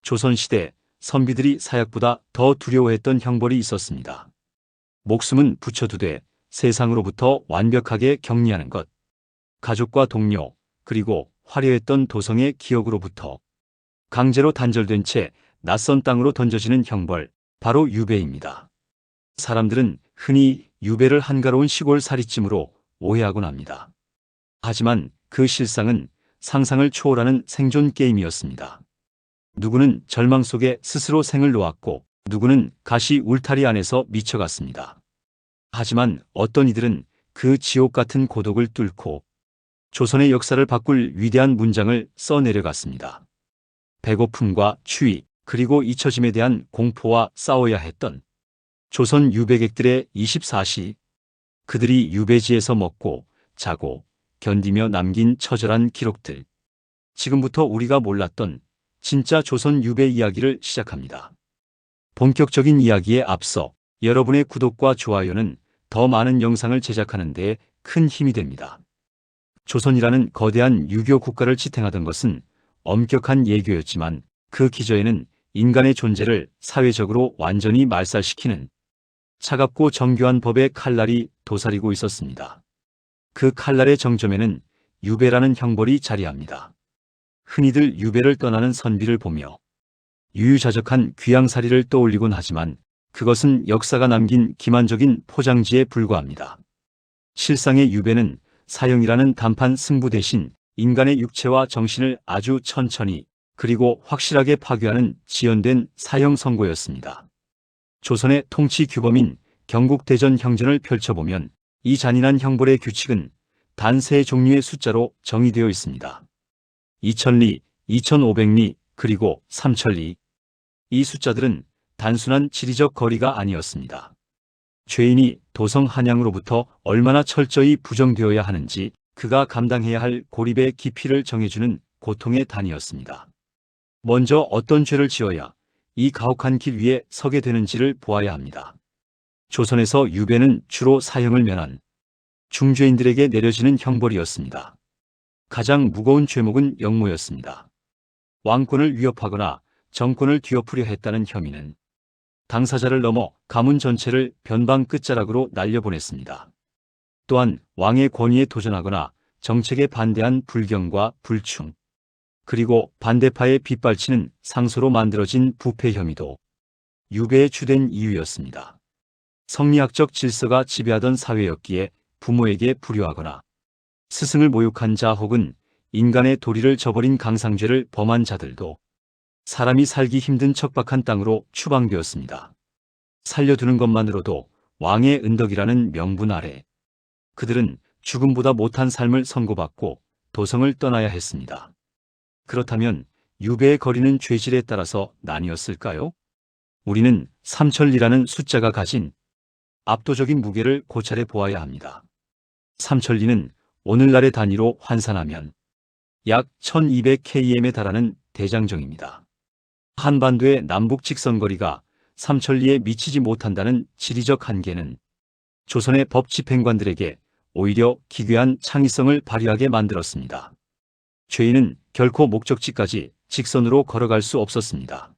조선시대 선비들이 사약보다 더 두려워했던 형벌이 있었습니다. 목숨은 붙여두되 세상으로부터 완벽하게 격리하는 것. 가족과 동료, 그리고 화려했던 도성의 기억으로부터 강제로 단절된 채 낯선 땅으로 던져지는 형벌, 바로 유배입니다. 사람들은 흔히 유배를 한가로운 시골 살이쯤으로 오해하곤 합니다. 하지만 그 실상은 상상을 초월하는 생존 게임이었습니다. 누구는 절망 속에 스스로 생을 놓았고 누구는 가시 울타리 안에서 미쳐갔습니다. 하지만 어떤 이들은 그 지옥 같은 고독을 뚫고 조선의 역사를 바꿀 위대한 문장을 써내려갔습니다. 배고픔과 추위, 그리고 잊혀짐에 대한 공포와 싸워야 했던 조선 유배객들의 24시. 그들이 유배지에서 먹고 자고 견디며 남긴 처절한 기록들. 지금부터 우리가 몰랐던 진짜 조선 유배 이야기를 시작합니다. 본격적인 이야기에 앞서 여러분의 구독과 좋아요는 더 많은 영상을 제작하는 데 큰 힘이 됩니다. 조선이라는 거대한 유교 국가를 지탱하던 것은 엄격한 예교였지만 그 기저에는 인간의 존재를 사회적으로 완전히 말살시키는 차갑고 정교한 법의 칼날이 도사리고 있었습니다. 그 칼날의 정점에는 유배라는 형벌이 자리합니다. 흔히들 유배를 떠나는 선비를 보며 유유자적한 귀양살이를 떠올리곤 하지만 그것은 역사가 남긴 기만적인 포장지에 불과합니다. 실상의 유배는 사형이라는 단판 승부 대신 인간의 육체와 정신을 아주 천천히 그리고 확실하게 파괴하는 지연된 사형 선고였습니다. 조선의 통치 규범인 경국대전 형전을 펼쳐보면 이 잔인한 형벌의 규칙은 단 세 종류의 숫자로 정의되어 있습니다. 2000리, 2500리, 그리고 3000리. 이 숫자들은 단순한 지리적 거리가 아니었습니다. 죄인이 도성 한양으로부터 얼마나 철저히 부정되어야 하는지 그가 감당해야 할 고립의 깊이를 정해주는 고통의 단위였습니다. 먼저 어떤 죄를 지어야 이 가혹한 길 위에 서게 되는지를 보아야 합니다. 조선에서 유배는 주로 사형을 면한 중죄인들에게 내려지는 형벌이었습니다. 가장 무거운 죄목은 역모였습니다. 왕권을 위협하거나 정권을 뒤엎으려 했다는 혐의는 당사자를 넘어 가문 전체를 변방 끝자락으로 날려보냈습니다. 또한 왕의 권위에 도전하거나 정책에 반대한 불경과 불충, 그리고 반대파에 빗발치는 상소로 만들어진 부패 혐의도 유배의 주된 이유였습니다. 성리학적 질서가 지배하던 사회였기에 부모에게 불효하거나 스승을 모욕한 자 혹은 인간의 도리를 저버린 강상죄를 범한 자들도 사람이 살기 힘든 척박한 땅으로 추방되었습니다. 살려두는 것만으로도 왕의 은덕이라는 명분 아래 그들은 죽음보다 못한 삶을 선고받고 도성을 떠나야 했습니다. 그렇다면 유배의 거리는 죄질에 따라서 나뉘었을까요? 우리는 3000리라는 숫자가 가진 압도적인 무게를 고찰해 보아야 합니다. 3000리는 오늘날의 단위로 환산하면 약 1200km에 달하는 대장정입니다. 한반도의 남북 직선거리가 3000리에 미치지 못한다는 지리적 한계는 조선의 법 집행관들에게 오히려 기괴한 창의성을 발휘하게 만들었습니다. 죄인은 결코 목적지까지 직선으로 걸어갈 수 없었습니다.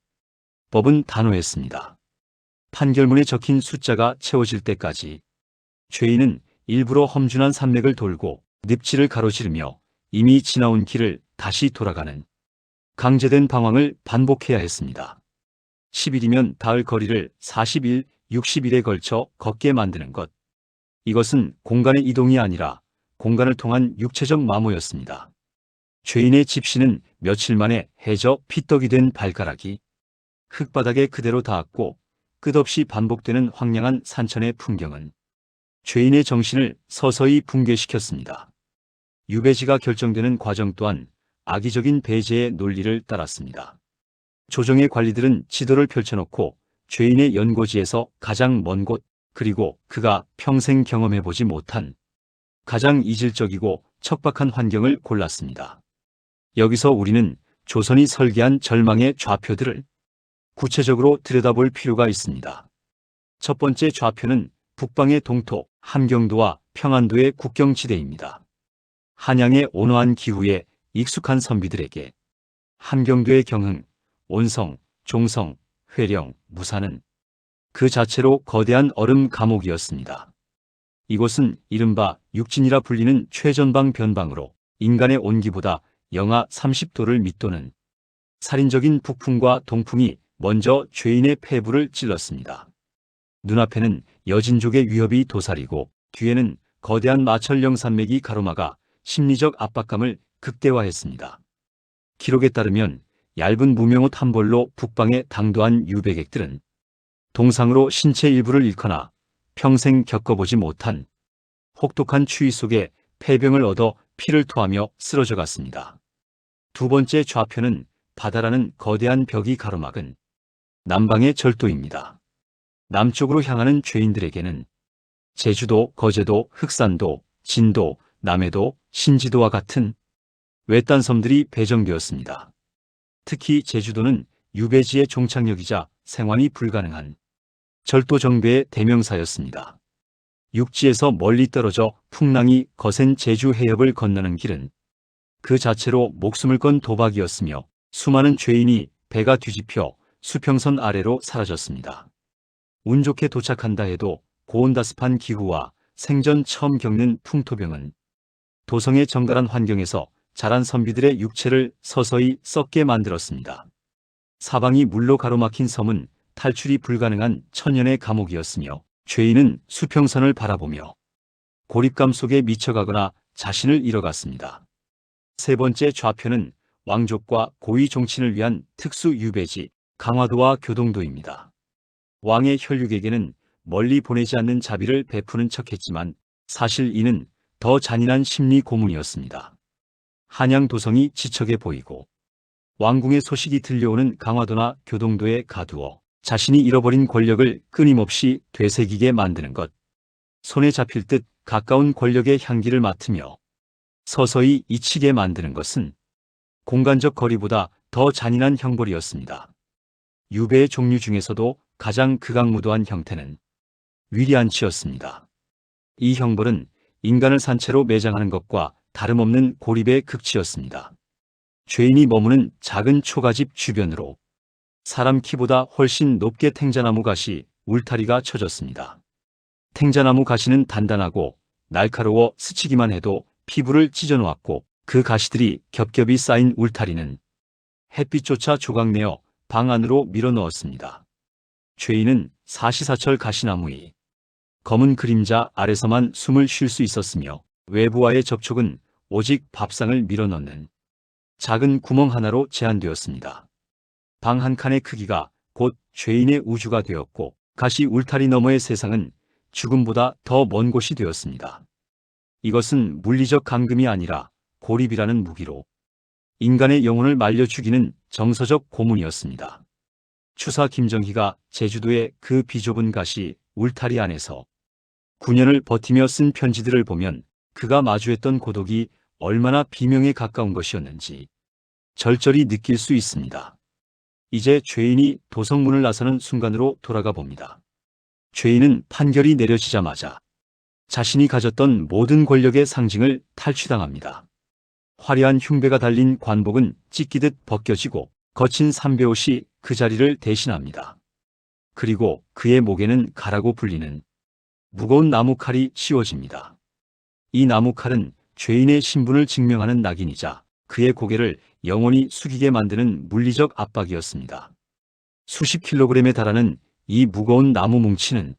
법은 단호했습니다. 판결문에 적힌 숫자가 채워질 때까지 죄인은 일부러 험준한 산맥을 돌고 늪지를 가로지르며 이미 지나온 길을 다시 돌아가는 강제된 방황을 반복해야 했습니다. 10일이면 닿을 거리를 40일, 60일에 걸쳐 걷게 만드는 것. 이것은 공간의 이동이 아니라 공간을 통한 육체적 마모였습니다. 죄인의 집시는 며칠 만에 해져 피떡이 된 발가락이 흙바닥에 그대로 닿았고 끝없이 반복되는 황량한 산천의 풍경은 죄인의 정신을 서서히 붕괴시켰습니다. 유배지가 결정되는 과정 또한 악의적인 배제의 논리를 따랐습니다. 조정의 관리들은 지도를 펼쳐놓고 죄인의 연고지에서 가장 먼 곳, 그리고 그가 평생 경험해보지 못한 가장 이질적이고 척박한 환경을 골랐습니다. 여기서 우리는 조선이 설계한 절망의 좌표들을 구체적으로 들여다볼 필요가 있습니다. 첫 번째 좌표는 북방의 동토, 함경도와 평안도의 국경지대입니다. 한양의 온화한 기후에 익숙한 선비들에게 함경도의 경흥, 온성, 종성, 회령, 무사는 그 자체로 거대한 얼음 감옥이었습니다. 이곳은 이른바 육진이라 불리는 최전방 변방으로 인간의 온기보다 영하 30도를 밑도는 살인적인 북풍과 동풍이 먼저 죄인의 폐부를 찔렀습니다. 눈앞에는 여진족의 위협이 도사리고 뒤에는 거대한 마철령 산맥이 가로막아 심리적 압박감을 극대화했습니다. 기록에 따르면 얇은 무명옷 한 벌로 북방에 당도한 유배객들은 동상으로 신체 일부를 잃거나 평생 겪어보지 못한 혹독한 추위 속에 폐병을 얻어 피를 토하며 쓰러져 갔습니다. 두 번째 좌표는 바다라는 거대한 벽이 가로막은 남방의 절도입니다. 남쪽으로 향하는 죄인들에게는 제주도, 거제도, 흑산도, 진도, 남해도, 신지도와 같은 외딴 섬들이 배정되었습니다. 특히 제주도는 유배지의 종착역이자 생환이 불가능한 절도 정배의 대명사였습니다. 육지에서 멀리 떨어져 풍랑이 거센 제주 해협을 건너는 길은 그 자체로 목숨을 건 도박이었으며 수많은 죄인이 배가 뒤집혀 수평선 아래로 사라졌습니다. 운 좋게 도착한다 해도 고온다습한 기후와 생전 처음 겪는 풍토병은 도성의 정갈한 환경에서 자란 선비들의 육체를 서서히 썩게 만들었습니다. 사방이 물로 가로막힌 섬은 탈출이 불가능한 천년의 감옥이었으며 죄인은 수평선을 바라보며 고립감 속에 미쳐가거나 자신을 잃어갔습니다. 세 번째 좌표는 왕족과 고위 종친을 위한 특수 유배지 강화도와 교동도입니다. 왕의 혈육에게는 멀리 보내지 않는 자비를 베푸는 척했지만 사실 이는 더 잔인한 심리 고문이었습니다. 한양 도성이 지척해 보이고 왕궁의 소식이 들려오는 강화도나 교동도에 가두어 자신이 잃어버린 권력을 끊임없이 되새기게 만드는 것. 손에 잡힐 듯 가까운 권력의 향기를 맡으며 서서히 잊히게 만드는 것은 공간적 거리보다 더 잔인한 형벌이었습니다. 유배의 종류 중에서도 가장 극악무도한 형태는 위리안치였습니다. 이 형벌은 인간을 산채로 매장하는 것과 다름없는 고립의 극치였습니다. 죄인이 머무는 작은 초가집 주변으로 사람 키보다 훨씬 높게 탱자나무 가시, 울타리가 쳐졌습니다. 탱자나무 가시는 단단하고 날카로워 스치기만 해도 피부를 찢어놓았고 그 가시들이 겹겹이 쌓인 울타리는 햇빛조차 조각내어 방 안으로 밀어넣었습니다. 죄인은 사시사철 가시나무 위 검은 그림자 아래서만 숨을 쉴 수 있었으며 외부와의 접촉은 오직 밥상을 밀어넣는 작은 구멍 하나로 제한되었습니다. 방 한 칸의 크기가 곧 죄인의 우주가 되었고 가시 울타리 너머의 세상은 죽음보다 더 먼 곳이 되었습니다. 이것은 물리적 감금이 아니라 고립이라는 무기로 인간의 영혼을 말려 죽이는 정서적 고문이었습니다. 추사 김정희가 제주도의 그 비좁은 가시 울타리 안에서 9년을 버티며 쓴 편지들을 보면 그가 마주했던 고독이 얼마나 비명에 가까운 것이었는지 절절히 느낄 수 있습니다. 이제 죄인이 도성문을 나서는 순간으로 돌아가 봅니다. 죄인은 판결이 내려지자마자 자신이 가졌던 모든 권력의 상징을 탈취당합니다. 화려한 흉배가 달린 관복은 찢기듯 벗겨지고 거친 삼배옷이 그 자리를 대신합니다. 그리고 그의 목에는 가라고 불리는 무거운 나무칼이 씌워집니다. 이 나무칼은 죄인의 신분을 증명하는 낙인이자 그의 고개를 영원히 숙이게 만드는 물리적 압박이었습니다. 수십 킬로그램에 달하는 이 무거운 나무 뭉치는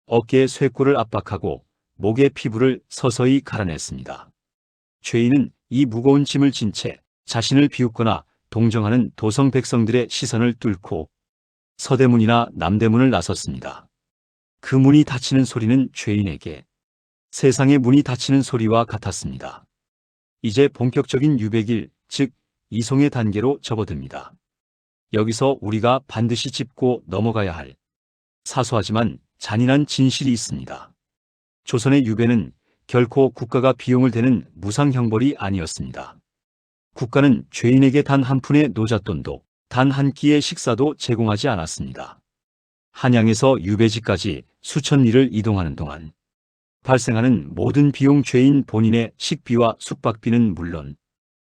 어깨의 쇄골을 압박하고 목의 피부를 서서히 갈아냈습니다. 죄인은 이 무거운 짐을 진 채 자신을 비웃거나 동정하는 도성 백성들의 시선을 뚫고 서대문이나 남대문을 나섰습니다. 그 문이 닫히는 소리는 죄인에게 세상의 문이 닫히는 소리와 같았습니다. 이제 본격적인 유배길, 즉 이송의 단계로 접어듭니다. 여기서 우리가 반드시 짚고 넘어가야 할 사소하지만 잔인한 진실이 있습니다. 조선의 유배는 결코 국가가 비용을 대는 무상형벌이 아니었습니다. 국가는 죄인에게 단 한 푼의 노잣돈도 단 한 끼의 식사도 제공하지 않았습니다. 한양에서 유배지까지 수천 리를 이동하는 동안 발생하는 모든 비용 죄인 본인의 식비와 숙박비는 물론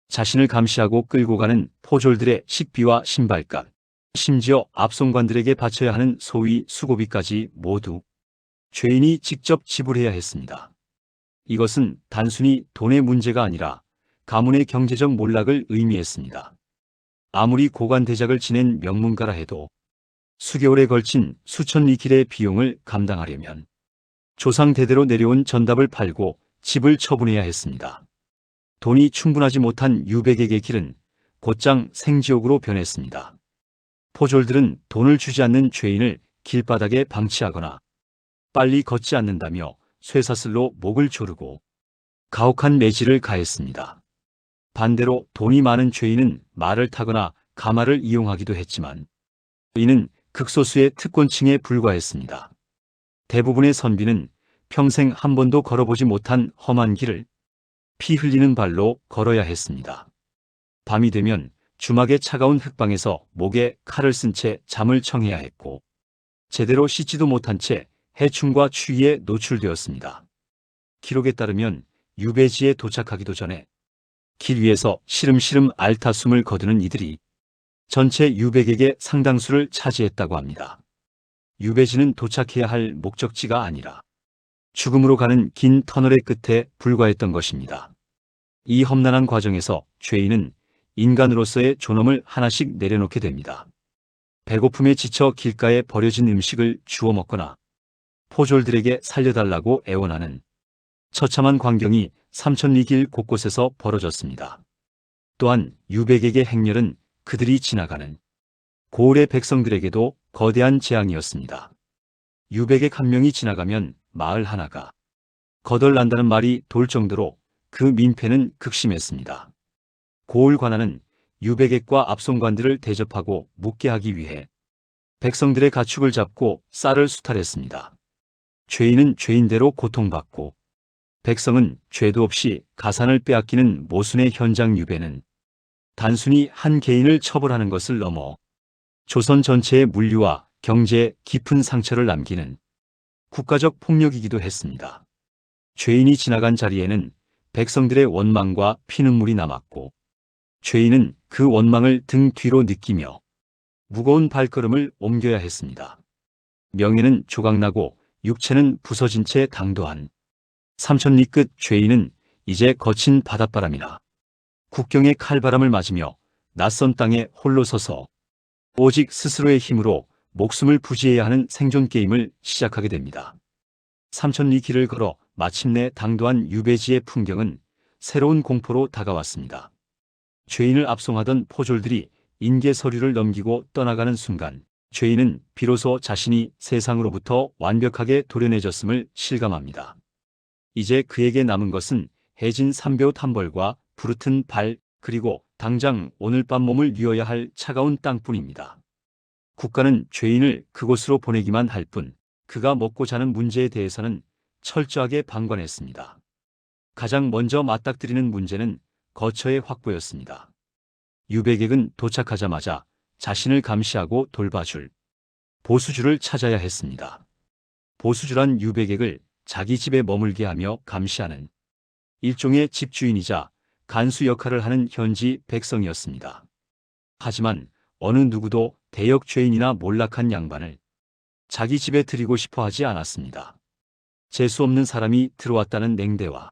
자신을 감시하고 끌고 가는 포졸들의 식비와 신발값, 심지어 압송관들에게 바쳐야 하는 소위 수고비까지 모두 죄인이 직접 지불해야 했습니다. 이것은 단순히 돈의 문제가 아니라 가문의 경제적 몰락을 의미했습니다. 아무리 고관대작을 지낸 명문가라 해도 수개월에 걸친 수천 리킬의 비용을 감당하려면 조상 대대로 내려온 전답을 팔고 집을 처분해야 했습니다. 돈이 충분하지 못한 유백에게 길은 곧장 생지옥으로 변했습니다. 포졸들은 돈을 주지 않는 죄인을 길바닥에 방치하거나 빨리 걷지 않는다며 쇠사슬로 목을 조르고 가혹한 매질을 가했습니다. 반대로 돈이 많은 죄인은 말을 타거나 가마를 이용하기도 했지만 이는 극소수의 특권층에 불과했습니다. 대부분의 선비는 평생 한 번도 걸어보지 못한 험한 길을 피 흘리는 발로 걸어야 했습니다. 밤이 되면 주막의 차가운 흙방에서 목에 칼을 쓴 채 잠을 청해야 했고 제대로 씻지도 못한 채 해충과 추위에 노출되었습니다. 기록에 따르면 유배지에 도착하기도 전에 길 위에서 시름시름 알타숨을 거두는 이들이 전체 유백에게 상당수를 차지했다고 합니다. 유배지는 도착해야 할 목적지가 아니라 죽음으로 가는 긴 터널의 끝에 불과했던 것입니다. 이 험난한 과정에서 죄인은 인간으로서의 존엄을 하나씩 내려놓게 됩니다. 배고픔에 지쳐 길가에 버려진 음식을 주워 먹거나 포졸들에게 살려달라고 애원하는 처참한 광경이 삼천리길 곳곳에서 벌어졌습니다. 또한 유백에게 행렬은 그들이 지나가는 고을의 백성들에게도 거대한 재앙이었습니다. 유백액 한 명이 지나가면 마을 하나가 거덜난다는 말이 돌 정도로 그 민폐는 극심했습니다. 고을 관아는 유백액과 압송관들을 대접하고 묵게 하기 위해 백성들의 가축을 잡고 쌀을 수탈했습니다. 죄인은 죄인대로 고통받고 백성은 죄도 없이 가산을 빼앗기는 모순의 현장 유배는 단순히 한 개인을 처벌하는 것을 넘어 조선 전체의 물류와 경제에 깊은 상처를 남기는 국가적 폭력이기도 했습니다. 죄인이 지나간 자리에는 백성들의 원망과 피눈물이 남았고 죄인은 그 원망을 등 뒤로 느끼며 무거운 발걸음을 옮겨야 했습니다. 명예는 조각나고 육체는 부서진 채 당도한 삼천리 끝 죄인은 이제 거친 바닷바람이나 국경의 칼바람을 맞으며 낯선 땅에 홀로 서서 오직 스스로의 힘으로 목숨을 부지해야 하는 생존 게임을 시작하게 됩니다. 삼천리 길을 걸어 마침내 당도한 유배지의 풍경은 새로운 공포로 다가왔습니다. 죄인을 압송하던 포졸들이 인계 서류를 넘기고 떠나가는 순간 죄인은 비로소 자신이 세상으로부터 완벽하게 도려내졌음을 실감합니다. 이제 그에게 남은 것은 해진 삼배옷 한 벌과 부르튼 발, 그리고 당장 오늘 밤 몸을 뉘어야 할 차가운 땅뿐입니다. 국가는 죄인을 그곳으로 보내기만 할 뿐 그가 먹고 자는 문제에 대해서는 철저하게 방관했습니다. 가장 먼저 맞닥뜨리는 문제는 거처의 확보였습니다. 유백액은 도착하자마자 자신을 감시하고 돌봐줄 보수주를 찾아야 했습니다. 보수주란 유백액을 자기 집에 머물게 하며 감시하는 일종의 집주인이자 간수 역할을 하는 현지 백성이었습니다. 하지만 어느 누구도 대역 죄인이나 몰락한 양반을 자기 집에 들이고 싶어 하지 않았습니다. 재수 없는 사람이 들어왔다는 냉대와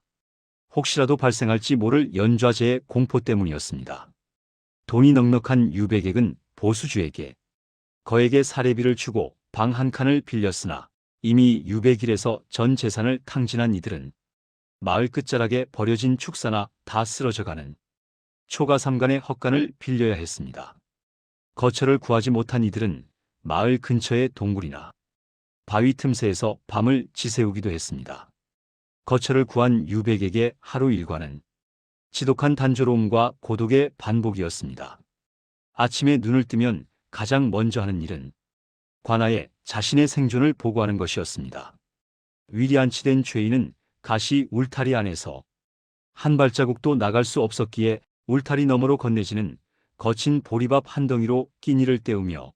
혹시라도 발생할지 모를 연좌제의 공포 때문이었습니다. 돈이 넉넉한 유백액은 보수주에게 거액의 사례비를 주고 방 한 칸을 빌렸으나 이미 유배길에서 전 재산을 탕진한 이들은 마을 끝자락에 버려진 축사나 다 쓰러져가는 초가삼간의 헛간을 빌려야 했습니다. 거처를 구하지 못한 이들은 마을 근처의 동굴이나 바위 틈새에서 밤을 지새우기도 했습니다. 거처를 구한 유백에게 하루 일과는 지독한 단조로움과 고독의 반복이었습니다. 아침에 눈을 뜨면 가장 먼저 하는 일은 관아에 자신의 생존을 보고하는 것이었습니다. 위리 안치된 죄인은 가시 울타리 안에서 한 발자국도 나갈 수 없었기에 울타리 너머로 건네지는 거친 보리밥 한 덩이로 끼니를 때우며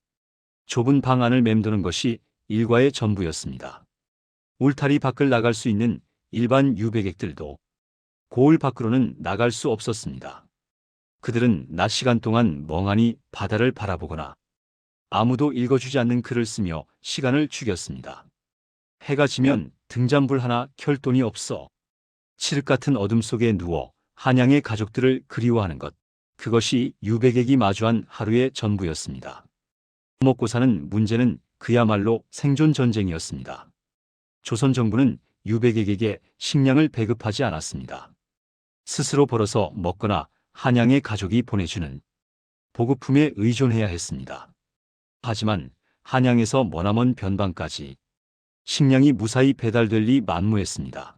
좁은 방 안을 맴도는 것이 일과의 전부였습니다. 울타리 밖을 나갈 수 있는 일반 유배객들도 고을 밖으로는 나갈 수 없었습니다. 그들은 낮 시간 동안 멍하니 바다를 바라보거나 아무도 읽어주지 않는 글을 쓰며 시간을 죽였습니다. 해가 지면 등잔불 하나 켤 돈이 없어 칠흑 같은 어둠 속에 누워 한양의 가족들을 그리워하는 것. 그것이 유배객이 마주한 하루의 전부였습니다. 먹고 사는 문제는 그야말로 생존 전쟁이었습니다. 조선 정부는 유배객에게 식량을 배급하지 않았습니다. 스스로 벌어서 먹거나 한양의 가족이 보내주는 보급품에 의존해야 했습니다. 하지만 한양에서 머나먼 변방까지 식량이 무사히 배달될 리 만무했습니다.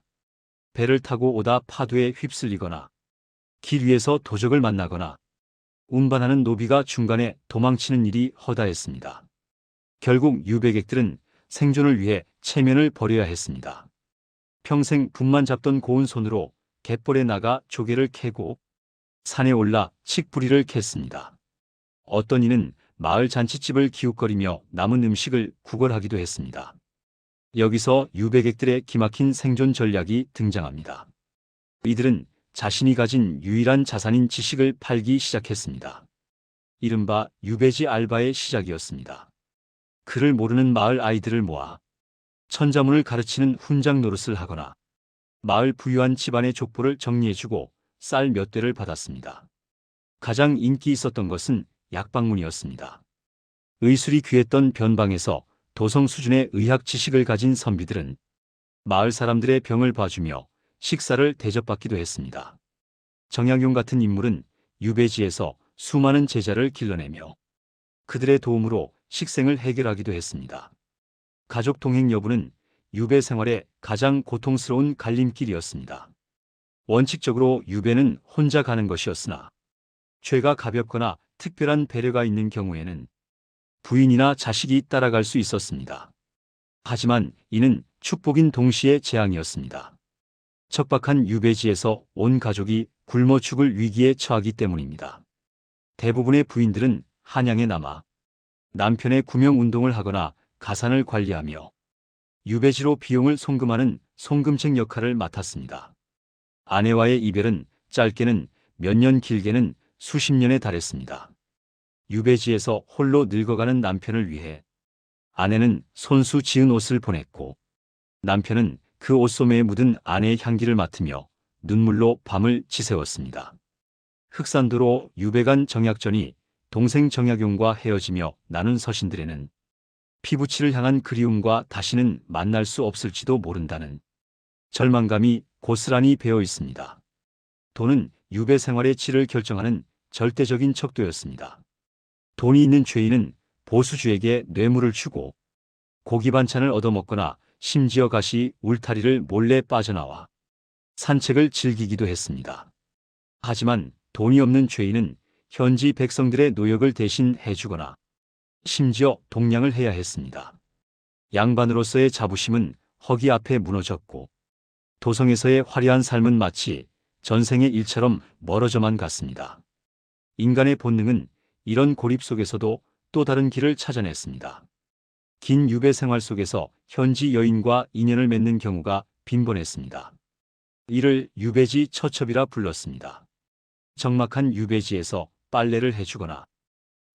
배를 타고 오다 파도에 휩쓸리거나 길 위에서 도적을 만나거나 운반하는 노비가 중간에 도망치는 일이 허다했습니다. 결국 유배객들은 생존을 위해 체면을 버려야 했습니다. 평생 붓만 잡던 고운 손으로 갯벌에 나가 조개를 캐고 산에 올라 칡뿌리를 캤습니다. 어떤 이는 마을 잔치집을 기웃거리며 남은 음식을 구걸하기도 했습니다. 여기서 유배객들의 기막힌 생존 전략이 등장합니다. 이들은 자신이 가진 유일한 자산인 지식을 팔기 시작했습니다. 이른바 유배지 알바의 시작이었습니다. 글을 모르는 마을 아이들을 모아 천자문을 가르치는 훈장 노릇을 하거나 마을 부유한 집안의 족보를 정리해주고 쌀 몇 대를 받았습니다. 가장 인기 있었던 것은 약방문이었습니다. 의술이 귀했던 변방에서 도성 수준의 의학 지식을 가진 선비들은 마을 사람들의 병을 봐주며 식사를 대접받기도 했습니다. 정약용 같은 인물은 유배지에서 수많은 제자를 길러내며 그들의 도움으로 식생을 해결하기도 했습니다. 가족 동행 여부는 유배 생활의 가장 고통스러운 갈림길이었습니다. 원칙적으로 유배는 혼자 가는 것이었으나 죄가 가볍거나 특별한 배려가 있는 경우에는 부인이나 자식이 따라갈 수 있었습니다. 하지만 이는 축복인 동시에 재앙이었습니다. 척박한 유배지에서 온 가족이 굶어 죽을 위기에 처하기 때문입니다. 대부분의 부인들은 한양에 남아 남편의 구명운동을 하거나 가산을 관리하며 유배지로 비용을 송금하는 송금책 역할을 맡았습니다. 아내와의 이별은 짧게는 몇 년, 길게는 수십 년에 달했습니다. 유배지에서 홀로 늙어가는 남편을 위해 아내는 손수 지은 옷을 보냈고 남편은 그 옷소매에 묻은 아내의 향기를 맡으며 눈물로 밤을 지새웠습니다. 흑산도로 유배간 정약전이 동생 정약용과 헤어지며 나눈 서신들에는 피부치를 향한 그리움과 다시는 만날 수 없을지도 모른다는 절망감이 고스란히 배어 있습니다. 돈은 유배 생활의 질을 결정하는 절대적인 척도였습니다. 돈이 있는 죄인은 보수주에게 뇌물을 주고 고기 반찬을 얻어먹거나 심지어 가시 울타리를 몰래 빠져나와 산책을 즐기기도 했습니다. 하지만 돈이 없는 죄인은 현지 백성들의 노역을 대신 해주거나 심지어 동량을 해야 했습니다. 양반으로서의 자부심은 허기 앞에 무너졌고 도성에서의 화려한 삶은 마치 전생의 일처럼 멀어져만 갔습니다. 인간의 본능은 이런 고립 속에서도 또 다른 길을 찾아냈습니다. 긴 유배 생활 속에서 현지 여인과 인연을 맺는 경우가 빈번했습니다. 이를 유배지 처첩이라 불렀습니다. 적막한 유배지에서 빨래를 해주거나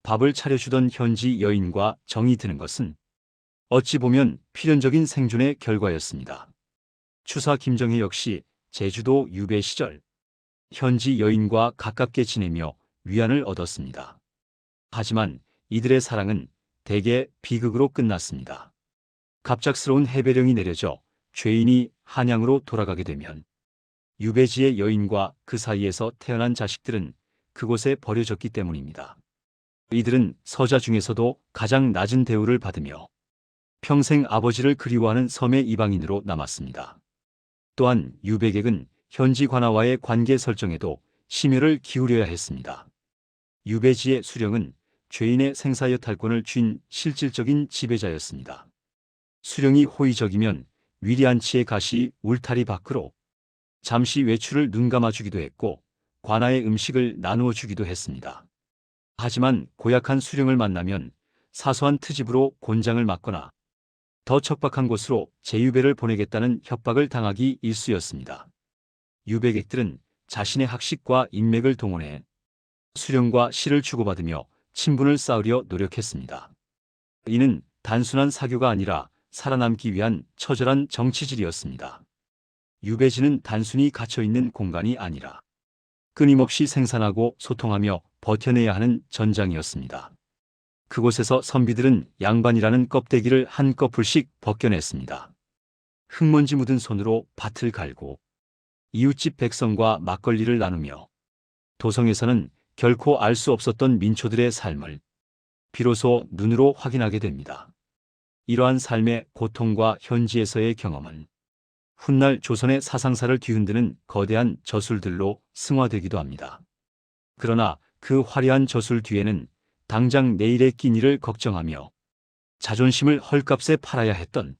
밥을 차려주던 현지 여인과 정이 드는 것은 어찌 보면 필연적인 생존의 결과였습니다. 추사 김정혜 역시 제주도 유배 시절 현지 여인과 가깝게 지내며 위안을 얻었습니다. 하지만 이들의 사랑은 대개 비극으로 끝났습니다. 갑작스러운 해배령이 내려져 죄인이 한양으로 돌아가게 되면 유배지의 여인과 그 사이에서 태어난 자식들은 그곳에 버려졌기 때문입니다. 이들은 서자 중에서도 가장 낮은 대우를 받으며 평생 아버지를 그리워하는 섬의 이방인으로 남았습니다. 또한 유배객은 현지 관아와의 관계 설정에도 심혈을 기울여야 했습니다. 유배지의 수령은 죄인의 생사여탈권을 쥔 실질적인 지배자였습니다. 수령이 호의적이면 위리안치의 가시 울타리 밖으로 잠시 외출을 눈감아주기도 했고 관아의 음식을 나누어 주기도 했습니다. 하지만 고약한 수령을 만나면 사소한 트집으로 곤장을 맞거나 더 척박한 곳으로 재유배를 보내겠다는 협박을 당하기 일쑤였습니다. 유배객들은 자신의 학식과 인맥을 동원해 수령과 시를 주고받으며 친분을 쌓으려 노력했습니다. 이는 단순한 사교가 아니라 살아남기 위한 처절한 정치질이었습니다. 유배지는 단순히 갇혀있는 공간이 아니라 끊임없이 생산하고 소통하며 버텨내야 하는 전장이었습니다. 그곳에서 선비들은 양반이라는 껍데기를 한꺼풀씩 벗겨냈습니다. 흙먼지 묻은 손으로 밭을 갈고 이웃집 백성과 막걸리를 나누며 도성에서는 결코 알 수 없었던 민초들의 삶을 비로소 눈으로 확인하게 됩니다. 이러한 삶의 고통과 현지에서의 경험은 훗날 조선의 사상사를 뒤흔드는 거대한 저술들로 승화되기도 합니다. 그러나 그 화려한 저술 뒤에는 당장 내일의 끼니를 걱정하며 자존심을 헐값에 팔아야 했던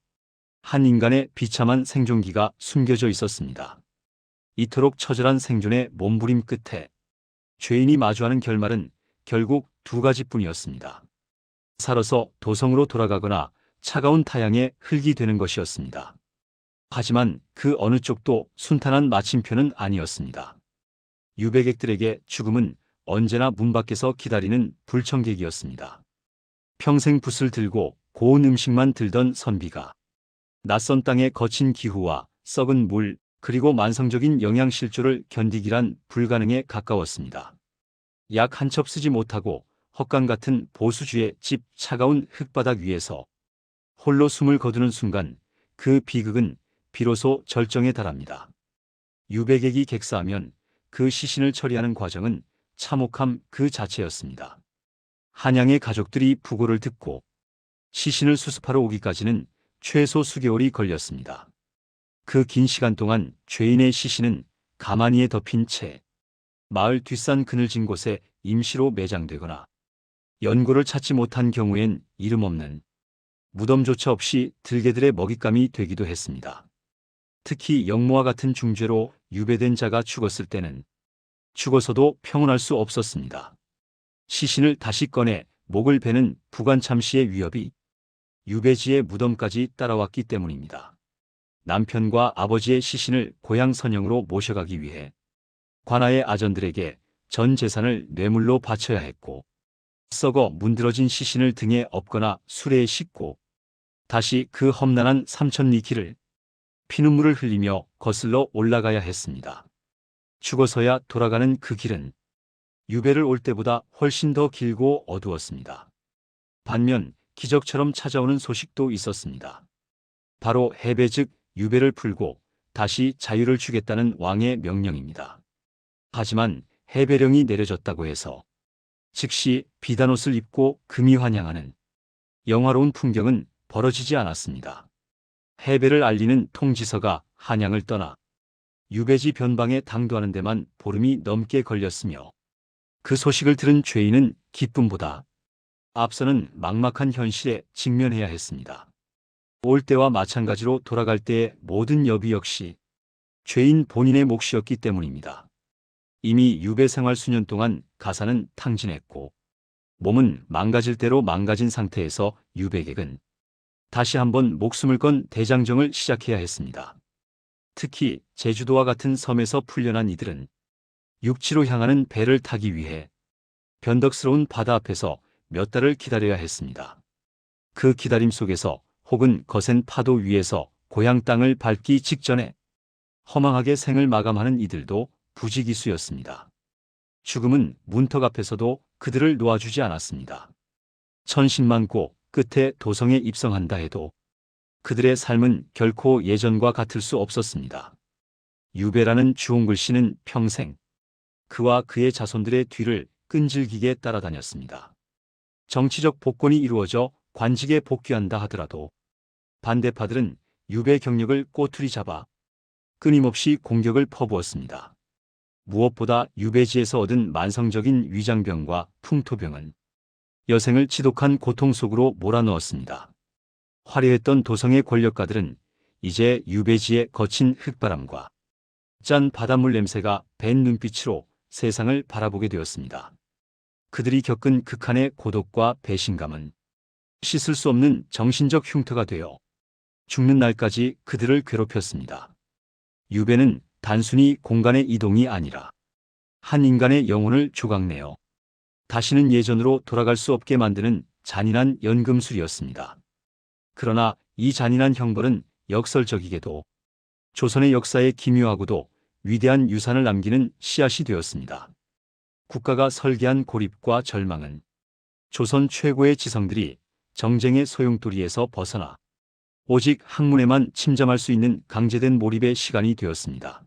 한 인간의 비참한 생존기가 숨겨져 있었습니다. 이토록 처절한 생존의 몸부림 끝에 죄인이 마주하는 결말은 결국 두 가지뿐이었습니다. 살아서 도성으로 돌아가거나 차가운 타양에 흙이 되는 것이었습니다. 하지만 그 어느 쪽도 순탄한 마침표는 아니었습니다. 유배객들에게 죽음은 언제나 문 밖에서 기다리는 불청객이었습니다. 평생 붓을 들고 고운 음식만 들던 선비가 낯선 땅의 거친 기후와 썩은 물 그리고 만성적인 영양실조를 견디기란 불가능에 가까웠습니다. 약 한 첩 쓰지 못하고 헛간 같은 보수주의 집 차가운 흙바닥 위에서 홀로 숨을 거두는 순간 그 비극은 비로소 절정에 달합니다. 유배객이 객사하면 그 시신을 처리하는 과정은 참혹함 그 자체였습니다. 한양의 가족들이 부고를 듣고 시신을 수습하러 오기까지는 최소 수개월이 걸렸습니다. 그 긴 시간 동안 죄인의 시신은 가마니에 덮인 채 마을 뒷산 그늘진 곳에 임시로 매장되거나 연고를 찾지 못한 경우엔 이름 없는 무덤조차 없이 들개들의 먹잇감이 되기도 했습니다. 특히 영모와 같은 중죄로 유배된 자가 죽었을 때는 죽어서도 평온할 수 없었습니다. 시신을 다시 꺼내 목을 베는 부관참시의 위협이 유배지의 무덤까지 따라왔기 때문입니다. 남편과 아버지의 시신을 고향 선영으로 모셔가기 위해 관아의 아전들에게 전 재산을 뇌물로 바쳐야 했고 썩어 문드러진 시신을 등에 엎거나 수레에 싣고 다시 그 험난한 삼천리길을 피눈물을 흘리며 거슬러 올라가야 했습니다. 죽어서야 돌아가는 그 길은 유배를 올 때보다 훨씬 더 길고 어두웠습니다. 반면 기적처럼 찾아오는 소식도 있었습니다. 바로 해배 즉 유배를 풀고 다시 자유를 주겠다는 왕의 명령입니다. 하지만 해배령이 내려졌다고 해서 즉시 비단옷을 입고 금이 환양하는 영화로운 풍경은 벌어지지 않았습니다. 해배를 알리는 통지서가 한양을 떠나 유배지 변방에 당도하는 데만 보름이 넘게 걸렸으며 그 소식을 들은 죄인은 기쁨보다 앞서는 막막한 현실에 직면해야 했습니다. 올 때와 마찬가지로 돌아갈 때의 모든 여비 역시 죄인 본인의 몫이었기 때문입니다. 이미 유배 생활 수년 동안 가사는 탕진했고 몸은 망가질 대로 망가진 상태에서 유배객은 다시 한번 목숨을 건 대장정을 시작해야 했습니다. 특히 제주도와 같은 섬에서 풀려난 이들은 육지로 향하는 배를 타기 위해 변덕스러운 바다 앞에서 몇 달을 기다려야 했습니다. 그 기다림 속에서 혹은 거센 파도 위에서 고향 땅을 밟기 직전에 허망하게 생을 마감하는 이들도 부지기수였습니다. 죽음은 문턱 앞에서도 그들을 놓아주지 않았습니다. 천신만고 끝에 도성에 입성한다 해도 그들의 삶은 결코 예전과 같을 수 없었습니다. 유배라는 주홍글씨는 평생 그와 그의 자손들의 뒤를 끈질기게 따라다녔습니다. 정치적 복권이 이루어져 관직에 복귀한다 하더라도 반대파들은 유배 경력을 꼬투리 잡아 끊임없이 공격을 퍼부었습니다. 무엇보다 유배지에서 얻은 만성적인 위장병과 풍토병은 여생을 지독한 고통 속으로 몰아넣었습니다. 화려했던 도성의 권력가들은 이제 유배지의 거친 흙바람과 짠 바닷물 냄새가 밴 눈빛으로 세상을 바라보게 되었습니다. 그들이 겪은 극한의 고독과 배신감은 씻을 수 없는 정신적 흉터가 되어 죽는 날까지 그들을 괴롭혔습니다. 유배는 단순히 공간의 이동이 아니라 한 인간의 영혼을 조각내어 다시는 예전으로 돌아갈 수 없게 만드는 잔인한 연금술이었습니다. 그러나 이 잔인한 형벌은 역설적이게도 조선의 역사에 기묘하고도 위대한 유산을 남기는 씨앗이 되었습니다. 국가가 설계한 고립과 절망은 조선 최고의 지성들이 정쟁의 소용돌이에서 벗어나 오직 학문에만 침잠할 수 있는 강제된 몰입의 시간이 되었습니다.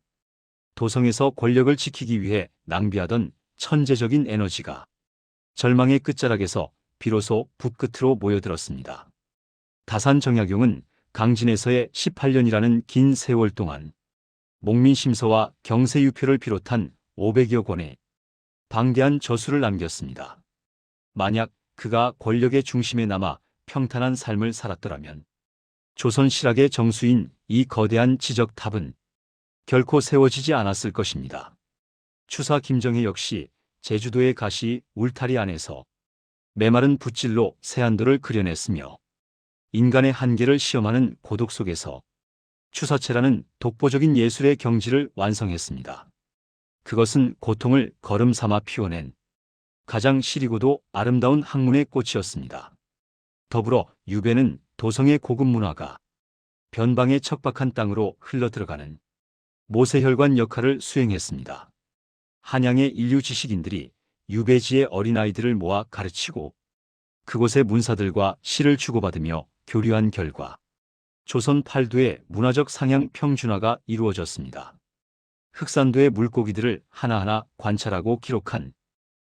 도성에서 권력을 지키기 위해 낭비하던 천재적인 에너지가 절망의 끝자락에서 비로소 붓끝으로 모여들었습니다. 다산정약용은 강진에서의 18년이라는 긴 세월 동안 목민심서와 경세유표를 비롯한 500여 권의 방대한 저술을 남겼습니다. 만약 그가 권력의 중심에 남아 평탄한 삶을 살았더라면 조선 실학의 정수인 이 거대한 지적탑은 결코 세워지지 않았을 것입니다. 추사 김정혜 역시 제주도의 가시 울타리 안에서 메마른 붓질로 세안도를 그려냈으며 인간의 한계를 시험하는 고독 속에서 추사체라는 독보적인 예술의 경지를 완성했습니다. 그것은 고통을 걸음 삼아 피워낸 가장 시리고도 아름다운 학문의 꽃이었습니다. 더불어 유배는 도성의 고급 문화가 변방의 척박한 땅으로 흘러들어가는 모세혈관 역할을 수행했습니다. 한양의 인류 지식인들이 유배지의 어린아이들을 모아 가르치고 그곳의 문사들과 시를 주고받으며 교류한 결과 조선 팔도의 문화적 상향 평준화가 이루어졌습니다. 흑산도의 물고기들을 하나하나 관찰하고 기록한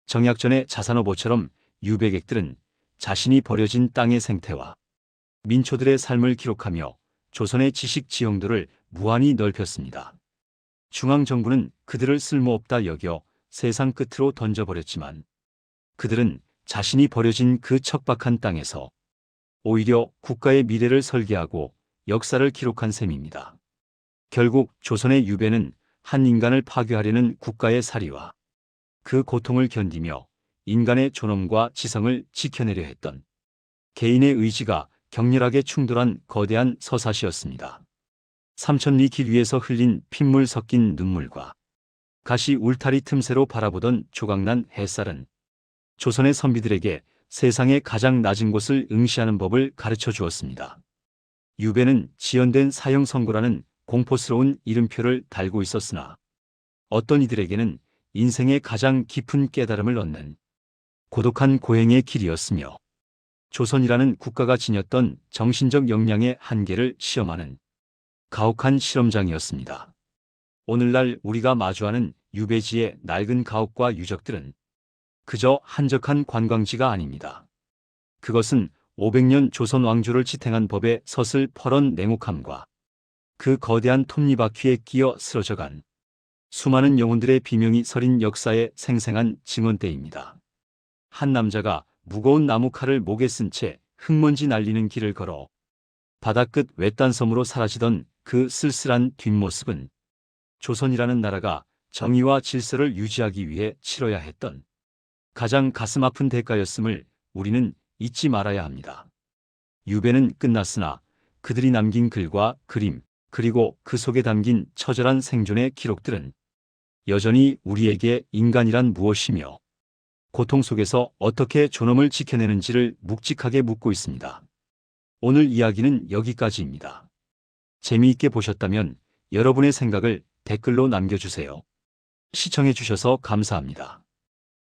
정약전의 자산어보처럼 유배객들은 자신이 버려진 땅의 생태와 민초들의 삶을 기록하며 조선의 지식 지형도를 무한히 넓혔습니다. 중앙정부는 그들을 쓸모없다 여겨 세상 끝으로 던져버렸지만 그들은 자신이 버려진 그 척박한 땅에서 오히려 국가의 미래를 설계하고 역사를 기록한 셈입니다. 결국 조선의 유배는 한 인간을 파괴하려는 국가의 살이와 그 고통을 견디며 인간의 존엄과 지성을 지켜내려 했던 개인의 의지가 격렬하게 충돌한 거대한 서사시였습니다. 삼천리 길 위에서 흘린 핏물 섞인 눈물과 가시 울타리 틈새로 바라보던 조각난 햇살은 조선의 선비들에게 세상의 가장 낮은 곳을 응시하는 법을 가르쳐 주었습니다. 유배는 지연된 사형 선고라는 공포스러운 이름표를 달고 있었으나 어떤 이들에게는 인생의 가장 깊은 깨달음을 얻는 고독한 고행의 길이었으며 조선이라는 국가가 지녔던 정신적 역량의 한계를 시험하는 가혹한 실험장이었습니다. 오늘날 우리가 마주하는 유배지의 낡은 가옥과 유적들은 그저 한적한 관광지가 아닙니다. 그것은 500년 조선 왕조를 지탱한 법의 서슬 퍼런 냉혹함과 그 거대한 톱니바퀴에 끼어 쓰러져간 수많은 영혼들의 비명이 서린 역사의 생생한 증언대입니다. 한 남자가 무거운 나무칼을 목에 쓴 채 흙먼지 날리는 길을 걸어 바다 끝 외딴 섬으로 사라지던 그 쓸쓸한 뒷모습은 조선이라는 나라가 정의와 질서를 유지하기 위해 치러야 했던 가장 가슴 아픈 대가였음을 우리는 잊지 말아야 합니다. 유배는 끝났으나 그들이 남긴 글과 그림, 그리고 그 속에 담긴 처절한 생존의 기록들은 여전히 우리에게 인간이란 무엇이며 고통 속에서 어떻게 존엄을 지켜내는지를 묵직하게 묻고 있습니다. 오늘 이야기는 여기까지입니다. 재미있게 보셨다면 여러분의 생각을 댓글로 남겨주세요. 시청해주셔서 감사합니다.